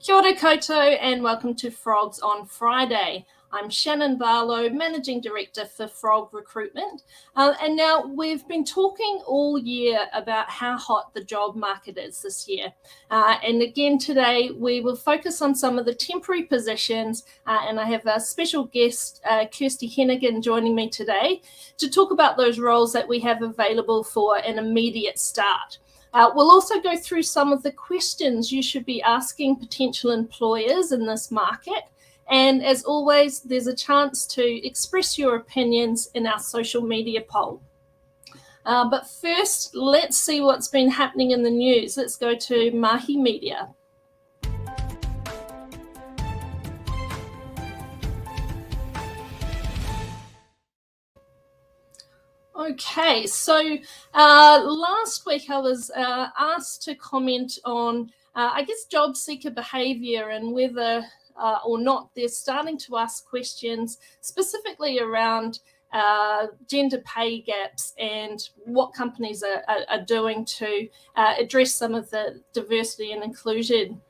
Kia ora koutou and welcome to Frogs on Friday. I'm Shannon Barlow, Managing Director for Frog Recruitment. And now we've been talking all year about how hot the job market is this year. And again today we will focus on some of the temporary positions and I have a special guest, Kirsty Hennigan, joining me today to talk about those roles that we have available for an immediate start. We'll also go through some of the questions you should be asking potential employers in this market. And as always, there's a chance to express your opinions in our social media poll. But first, let's see what's been happening in the news. Let's go to Mahi Media. Okay, so last week I was asked to comment on, I guess, job seeker behaviour and whether or not they're starting to ask questions specifically around gender pay gaps and what companies are doing to address some of the diversity and inclusion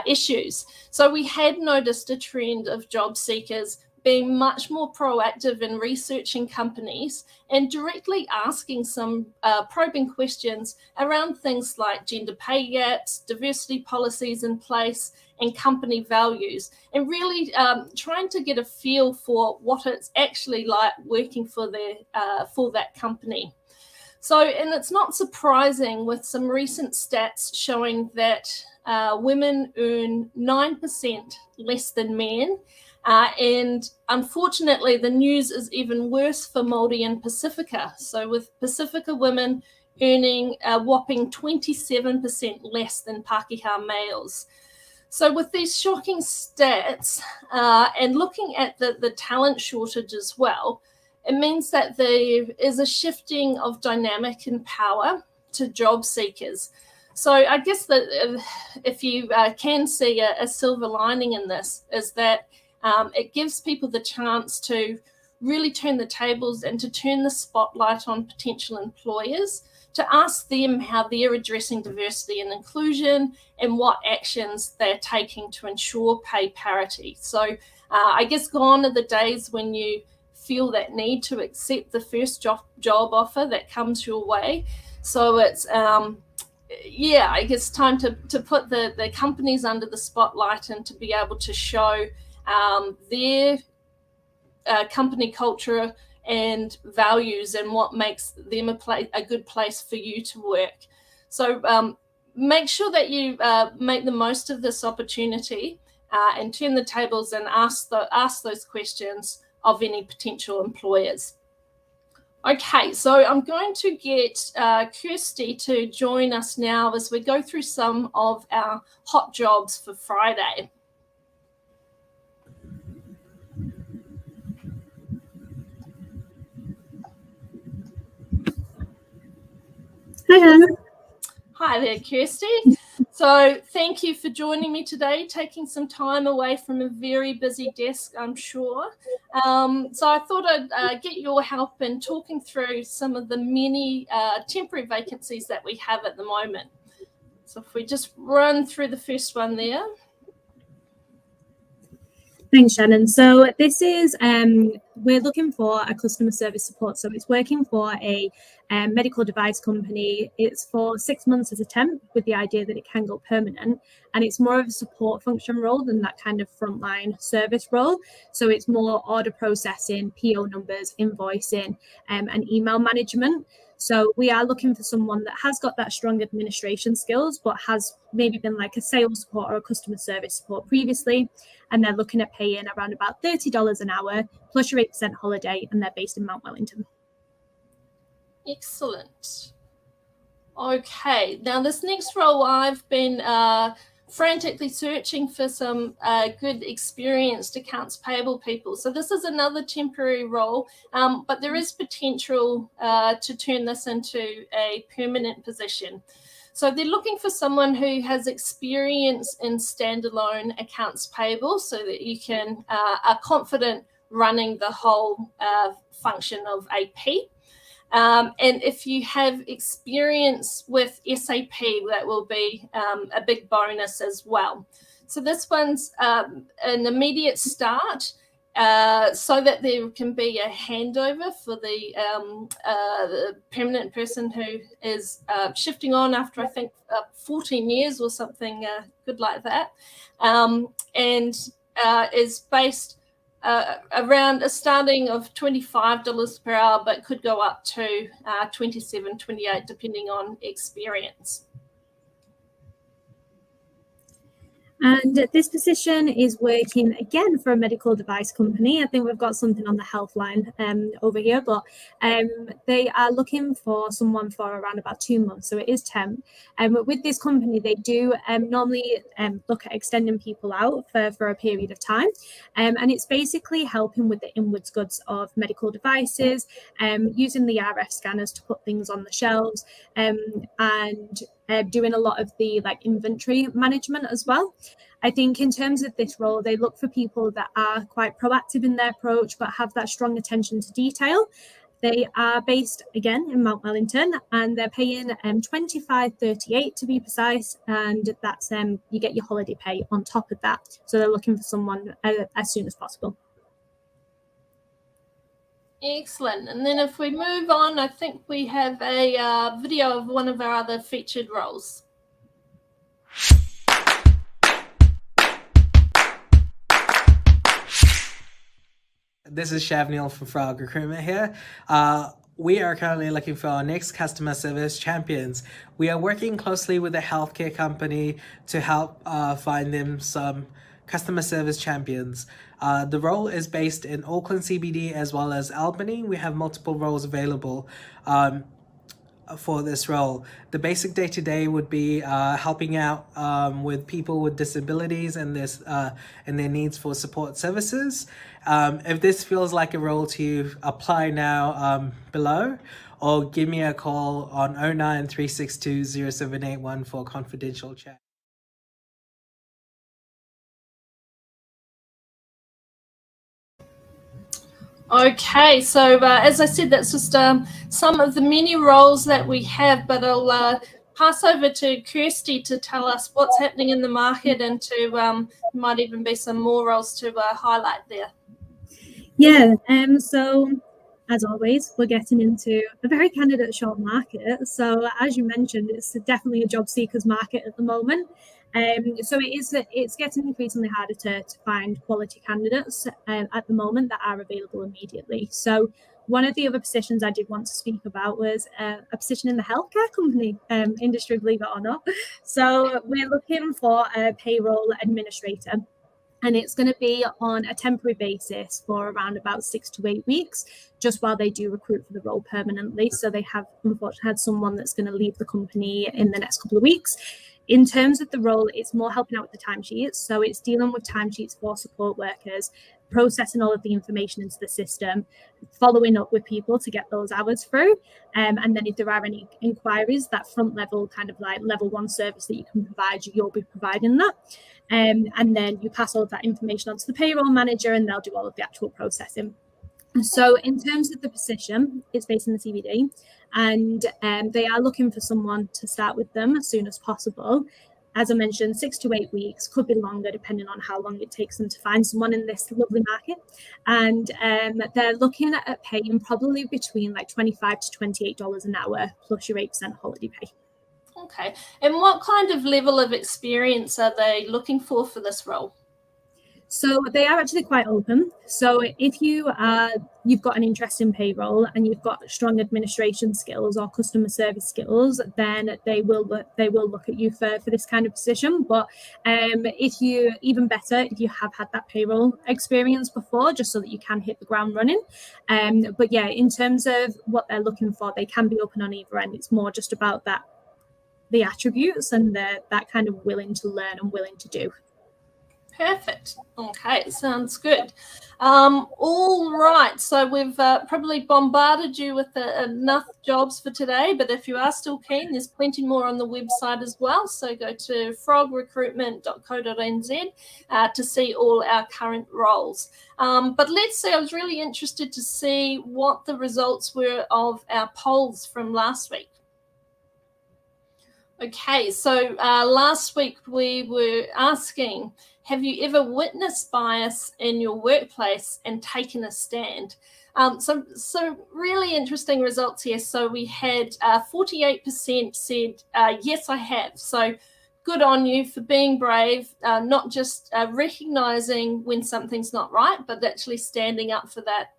issues. So we had noticed a trend of job seekers being much more proactive in researching companies and directly asking some probing questions around things like gender pay gaps, diversity policies in place, and company values, and really trying to get a feel for what it's actually like working for that company. So, and it's not surprising with some recent stats showing that women earn 9% less than men. And unfortunately, the news is even worse for Māori and Pacifica. So with Pacifica women earning a whopping 27% less than Pākehā males. So with these shocking stats and looking at the talent shortage as well, it means that there is a shifting of dynamic and power to job seekers. So I guess that if you can see a silver lining in this is that it gives people the chance to really turn the tables and to turn the spotlight on potential employers, to ask them how they're addressing diversity and inclusion and what actions they're taking to ensure pay parity. So I guess gone are the days when you feel that need to accept the first job offer that comes your way. So it's I guess time to put the companies under the spotlight and to be able to show their company culture and values and what makes them a good place for you to work. So make sure that you make the most of this opportunity and turn the tables and ask those questions of any potential employers. Okay, so I'm going to get Kirsty to join us now as we go through some of our hot jobs for Friday. Hi there, Kirsty. So thank you for joining me today, taking some time away from a very busy desk, I'm sure. So I thought I'd get your help in talking through some of the many temporary vacancies that we have at the moment. So if we just run through the first one there. Thanks, Shannon. So this is, we're looking for a customer service support. So it's working for a medical device company. It's for 6 months as a temp with the idea that it can go permanent. And it's more of a support function role than that kind of frontline service role. So it's more order processing, PO numbers, invoicing, and email management. So we are looking for someone that has got that strong administration skills, but has maybe been like a sales support or a customer service support previously. And they're looking at paying around about $30 an hour plus your 8% holiday, and they're based in Mount Wellington. Excellent. Okay, now this next role I've been frantically searching for some good experienced accounts payable people. So this is another temporary role, but there is potential to turn this into a permanent position. So they're looking for someone who has experience in standalone accounts payable so that you can are confident running the whole function of AP. And if you have experience with SAP, that will be a big bonus as well. So this one's an immediate start, so that there can be a handover for the permanent person who is shifting on after, I think, 14 years or something good like that, and is based around a starting of $25 per hour, but could go up to $27, $28, depending on experience. And this position is working again for a medical device company. I think we've got something on the health line over here, but they are looking for someone for around about 2 months. So it is temp. With this company, they do normally look at extending people out for a period of time. And it's basically helping with the inwards goods of medical devices, using the RF scanners to put things on the shelves, and doing a lot of the inventory management as well. I think in terms of this role, they look for people that are quite proactive in their approach, but have that strong attention to detail. They are based again in Mount Wellington, and they're paying $25.38 to be precise, and that's you get your holiday pay on top of that. So they're looking for someone as soon as possible. Excellent. And then if we move on, I think we have a video of one of our other featured roles. This is Shavnil from Frog Recruitment here. We are currently looking for our next customer service champions. We are working closely with a healthcare company to help find them some customer service champions. The role is based in Auckland CBD as well as Albany. We have multiple roles available for this role. The basic day-to-day would be helping out with people with disabilities and their needs for support services. If this feels like a role to you, apply now below, or give me a call on 09362 0781 for a confidential chat. Okay, so as I said, that's just some of the many roles that we have, but I'll pass over to Kirsty to tell us what's happening in the market, and to might even be some more roles to highlight there. Yeah, so as always, we're getting into a very candidate short market. So as you mentioned, it's definitely a job seekers market at the moment. So it's getting increasingly harder to find quality candidates at the moment that are available immediately. So one of the other positions I did want to speak about was a position in the healthcare company industry, believe it or not. So we're looking for a payroll administrator, and it's going to be on a temporary basis for around about 6 to 8 weeks, just while they do recruit for the role permanently. So they have unfortunately had someone that's going to leave the company in the next couple of weeks. In terms of the role, it's more helping out with the timesheets. So it's dealing with timesheets for support workers, processing all of the information into the system, following up with people to get those hours through. And then if there are any inquiries, that front level kind of like level 1 service that you can provide, you'll be providing that. And then you pass all of that information on to the payroll manager, and they'll do all of the actual processing. So in terms of the position, it's based in the CBD, and they are looking for someone to start with them as soon as possible. As I mentioned, 6 to 8 weeks, could be longer depending on how long it takes them to find someone in this lovely market. And they're looking at paying probably between like $25 to $28 an hour plus your 8% holiday pay. Okay, and what kind of level of experience are they looking for this role? So they are actually quite open. So if you've got an interest in payroll and you've got strong administration skills or customer service skills, then they will look at you for this kind of position. But if you have had that payroll experience before, just so that you can hit the ground running. But yeah, in terms of what they're looking for, they can be open on either end. It's more just about the attributes and that kind of willing to learn and willing to do. Perfect. Okay, sounds good. All right, so we've probably bombarded you with enough jobs for today, but if you are still keen, there's plenty more on the website as well. So go to frogrecruitment.co.nz to see all our current roles. But let's see, I was really interested to see what the results were of our polls from last week. Okay, so last week we were asking, have you ever witnessed bias in your workplace and taken a stand? So really interesting results here. So we had 48% said, yes, I have. So good on you for being brave, not just recognizing when something's not right, but actually standing up for that.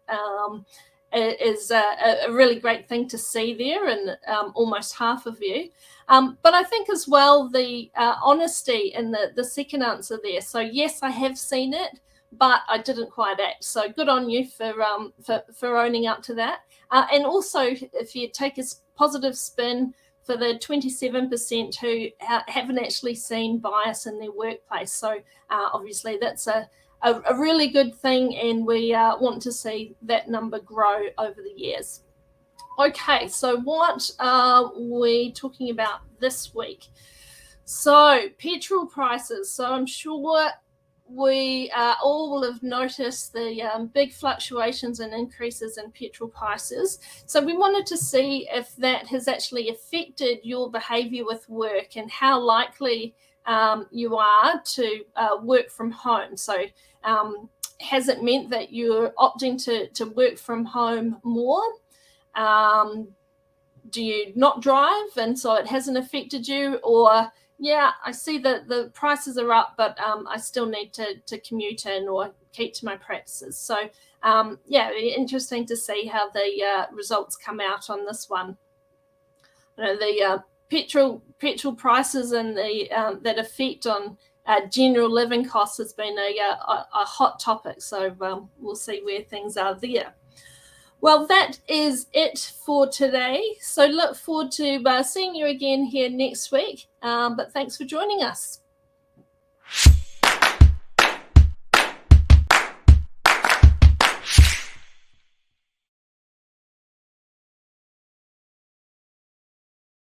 Is a really great thing to see there, and almost half of you. But I think as well the honesty in the second answer there. So yes, I have seen it, but I didn't quite act. So good on you for owning up to that. And also, if you take a positive spin for the 27% who haven't actually seen bias in their workplace. So obviously that's a really good thing, and we want to see that number grow over the years. Okay, so what are we talking about this week? So petrol prices. So I'm sure we all will have noticed the big fluctuations and increases in petrol prices. So we wanted to see if that has actually affected your behaviour with work and how likely you are to work from home. So has it meant that you're opting to work from home more? Do you not drive and so it hasn't affected you? Or, yeah, I see that the prices are up, but I still need to commute in or keep to my practices. So, yeah, interesting to see how the results come out on this one. You know, the petrol prices and the that effect on general living costs has been a hot topic. So we'll see where things are there. Well, that is it for today. So look forward to seeing you again here next week. But thanks for joining us.